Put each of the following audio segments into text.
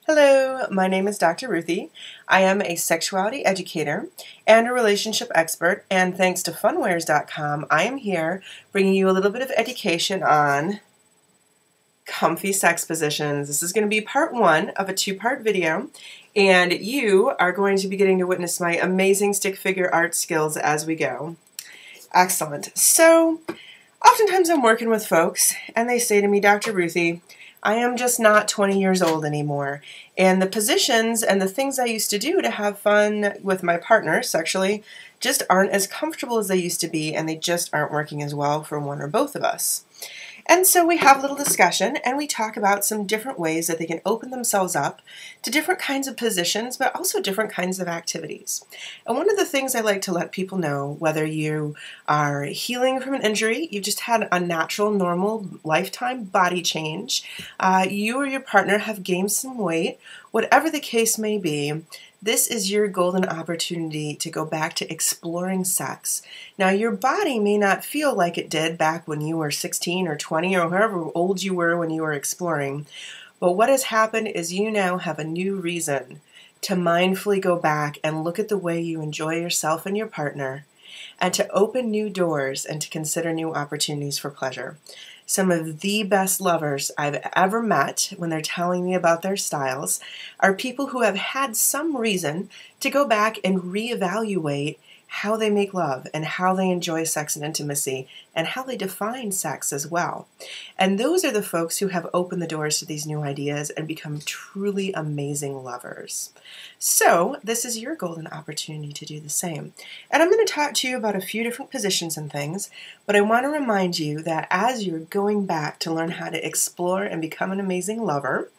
Hello, my name is Dr. Ruthie. I am a sexuality educator and a relationship expert, and thanks to funwares.com, I am here bringing you a little bit of education on comfy sex positions. This is going to be part one of a two-part video, and you are going to be getting to witness my amazing stick figure art skills as we go. Excellent. So, oftentimes I'm working with folks, and they say to me, Dr. Ruthie, I am just not 20 years old anymore, and the positions and the things I used to do to have fun with my partner sexually just aren't as comfortable as they used to be, and they just aren't working as well for one or both of us. And so we have a little discussion, and we talk about some different ways that they can open themselves up to different kinds of positions, but also different kinds of activities. And one of the things I like to let people know, whether you are healing from an injury, you've just had a natural, normal, lifetime body change, you or your partner have gained some weight, whatever the case may be, this is your golden opportunity to go back to exploring sex. Now, your body may not feel like it did back when you were 16 or 20 or however old you were when you were exploring, but what has happened is you now have a new reason to mindfully go back and look at the way you enjoy yourself and your partner, and to open new doors and to consider new opportunities for pleasure. Some of the best lovers I've ever met when they're telling me about their styles are people who have had some reason to go back and reevaluate how they make love and how they enjoy sex and intimacy and how they define sex as well. And those are the folks who have opened the doors to these new ideas and become truly amazing lovers. So this is your golden opportunity to do the same. And I'm going to talk to you about a few different positions and things, but I want to remind you that as you're going back to learn how to explore and become an amazing lover,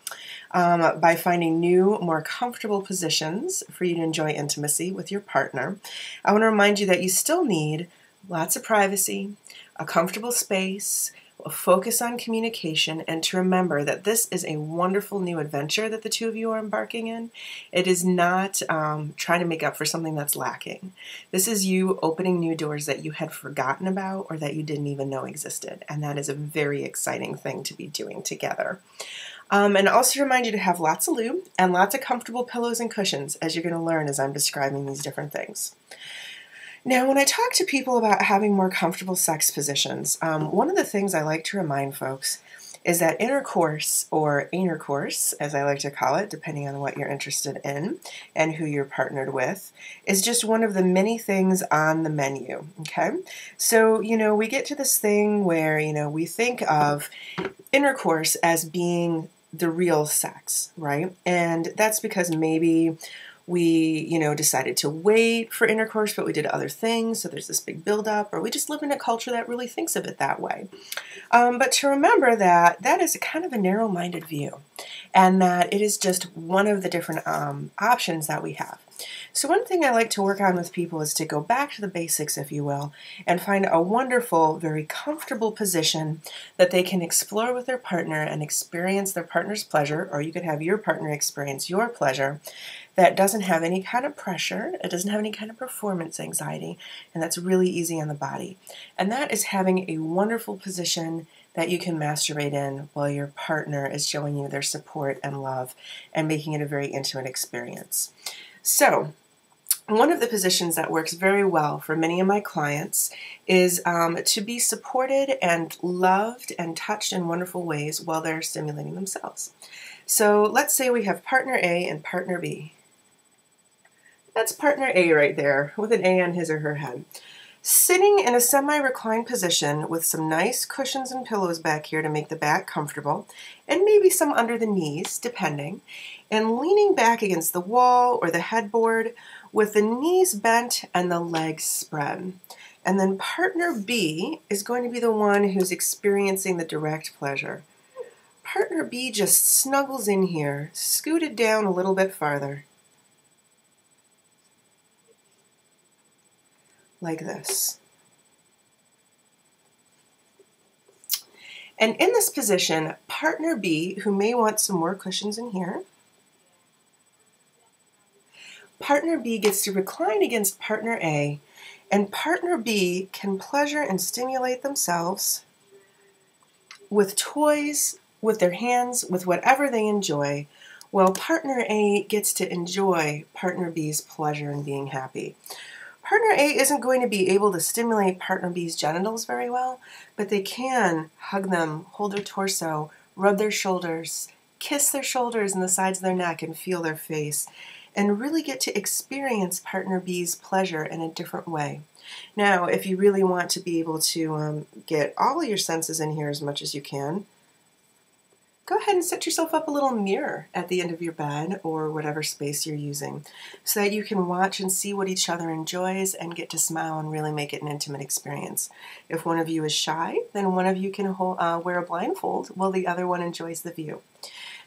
by finding new, more comfortable positions for you to enjoy intimacy with your partner, I want to remind you that you still need lots of privacy, a comfortable space, a focus on communication, and to remember that this is a wonderful new adventure that the two of you are embarking in. It is not trying to make up for something that's lacking. This is you opening new doors that you had forgotten about or that you didn't even know existed, and that is a very exciting thing to be doing together. And also remind you to have lots of lube and lots of comfortable pillows and cushions, as you're going to learn as I'm describing these different things. Now, when I talk to people about having more comfortable sex positions, one of the things I like to remind folks is that intercourse, or intercourse, as I like to call it, depending on what you're interested in and who you're partnered with, is just one of the many things on the menu, okay? So, we get to this thing where, we think of intercourse as being the real sex, right? And that's because maybe we, decided to wait for intercourse, but we did other things, so there's this big buildup, or we just live in a culture that really thinks of it that way. But to remember that that is kind of a narrow-minded view, and that it is just one of the different options that we have. So one thing I like to work on with people is to go back to the basics, if you will, and find a wonderful, very comfortable position that they can explore with their partner and experience their partner's pleasure, or you could have your partner experience your pleasure, that doesn't have any kind of pressure, it doesn't have any kind of performance anxiety, and that's really easy on the body. And that is having a wonderful position that you can masturbate in while your partner is showing you their support and love and making it a very intimate experience. So, one of the positions that works very well for many of my clients is to be supported and loved and touched in wonderful ways while they're stimulating themselves. So let's say we have partner A and partner B. That's partner A right there with an A on his or her head. Sitting in a semi-reclined position with some nice cushions and pillows back here to make the back comfortable, and maybe some under the knees, depending, and leaning back against the wall or the headboard with the knees bent and the legs spread. And then partner B is going to be the one who's experiencing the direct pleasure. Partner B just snuggles in here, scooted down a little bit farther. Like this. And in this position, partner B, who may want some more cushions in here, partner B gets to recline against partner A, and partner B can pleasure and stimulate themselves with toys, with their hands, with whatever they enjoy, Well, partner A gets to enjoy partner B's pleasure in being happy. Partner A isn't going to be able to stimulate partner B's genitals very well, but they can hug them, hold their torso, rub their shoulders, kiss their shoulders and the sides of their neck and feel their face, and really get to experience partner B's pleasure in a different way. Now, if you really want to be able to get all of your senses in here as much as you can, go ahead and set yourself up a little mirror at the end of your bed or whatever space you're using so that you can watch and see what each other enjoys and get to smile and really make it an intimate experience. If one of you is shy, then one of you can wear a blindfold while the other one enjoys the view.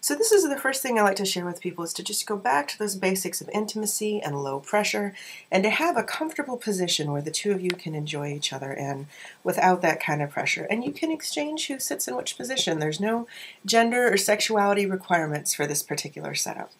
So this is the first thing I like to share with people, is to just go back to those basics of intimacy and low pressure, and to have a comfortable position where the two of you can enjoy each other in without that kind of pressure. And you can exchange who sits in which position. There's no gender or sexuality requirements for this particular setup.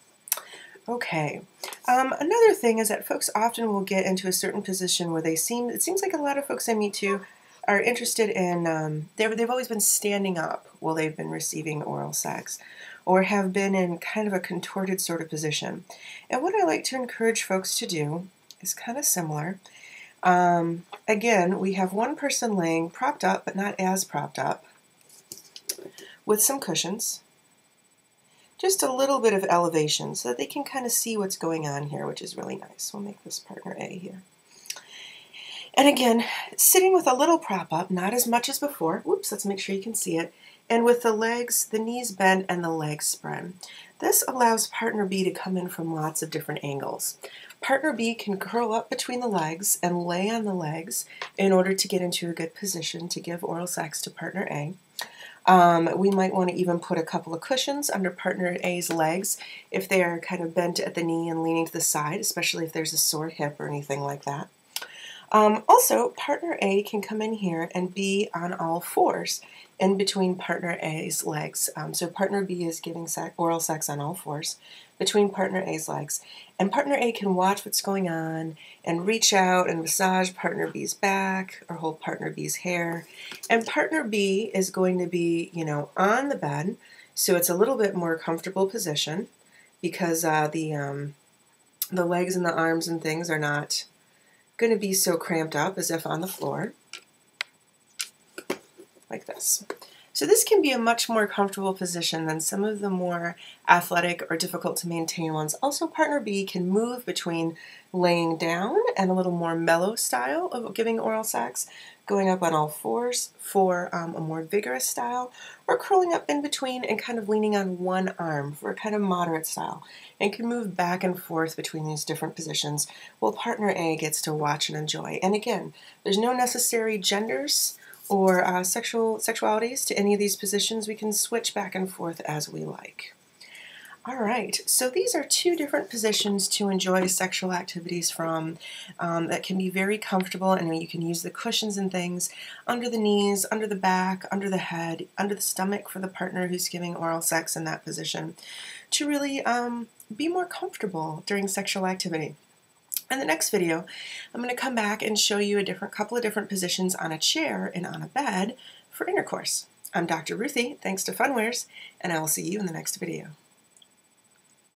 Okay, another thing is that folks often will get into a certain position where it seems like a lot of folks I meet too are interested in, they've always been standing up while they've been receiving oral sex, or have been in kind of a contorted sort of position. And what I like to encourage folks to do is kind of similar. Again, we have one person laying propped up, but not as propped up, with some cushions. Just a little bit of elevation so that they can kind of see what's going on here, which is really nice. We'll make this partner A here. And again, sitting with a little prop up, not as much as before. Whoops, let's make sure you can see it. And with the legs, the knees bent and the legs spread. This allows partner B to come in from lots of different angles. Partner B can curl up between the legs and lay on the legs in order to get into a good position to give oral sex to partner A. We might want to even put a couple of cushions under partner A's legs if they are kind of bent at the knee and leaning to the side, especially if there's a sore hip or anything like that. Also, partner A can come in here and be on all fours in between partner A's legs. So partner B is giving oral sex on all fours between partner A's legs. And partner A can watch what's going on and reach out and massage partner B's back or hold partner B's hair. And partner B is going to be, on the bed, so it's a little bit more comfortable position because the legs and the arms and things are not going to be so cramped up as if on the floor, like this. So this can be a much more comfortable position than some of the more athletic or difficult to maintain ones. Also, partner B can move between laying down and a little more mellow style of giving oral sex, going up on all fours for a more vigorous style, or curling up in between and kind of leaning on one arm for a kind of moderate style, and can move back and forth between these different positions while partner A gets to watch and enjoy. And again, there's no necessary genders or sexualities to any of these positions. We can switch back and forth as we like. All right, so these are two different positions to enjoy sexual activities from that can be very comfortable, and you can use the cushions and things under the knees, under the back, under the head, under the stomach for the partner who's giving oral sex in that position to really be more comfortable during sexual activity. In the next video, I'm going to come back and show you a couple of different positions on a chair and on a bed for intercourse. I'm Dr. Ruthie, thanks to Funwares, and I will see you in the next video.